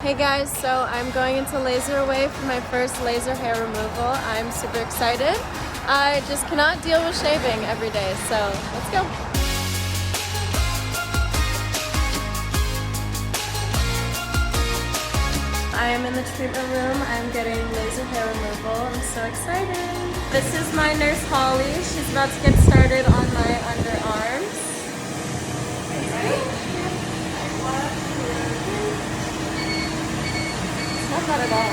Hey guys, so I'm going into LaserAway for my first laser hair removal. I'm super excited. I just cannot deal with shaving every day, so let's go. I am in the treatment room. I'm getting laser hair removal. I'm so excited. This is my nurse Holly. She's about to get started on my underarms. Not bad at all.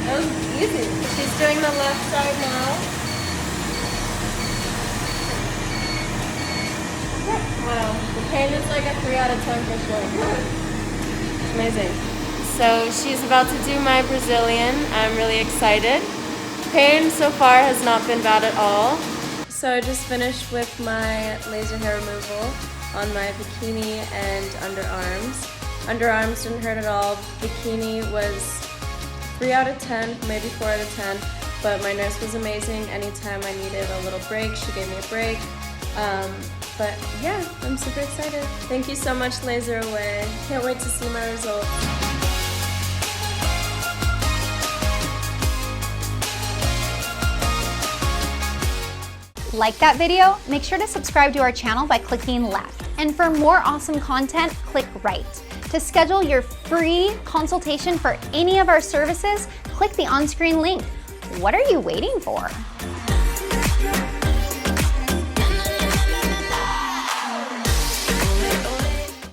That was easy. She's doing the left side now. Wow, the pain is like a 3 out of 10 for sure. It's amazing. So she's about to do my Brazilian. I'm really excited. Pain so far has not been bad at all. So I just finished with my laser hair removal on my bikini and underarms. Underarms didn't hurt at all. Bikini was 3 out of 10, maybe 4 out of 10, but my nurse was amazing. Anytime I needed a little break, she gave me a break. But yeah, I'm super excited. Thank you so much, LaserAway. Can't wait to see my results. Like that video? Make sure to subscribe to our channel by clicking left. And for more awesome content, click right. To schedule your free consultation for any of our services, click the on-screen link. What are you waiting for?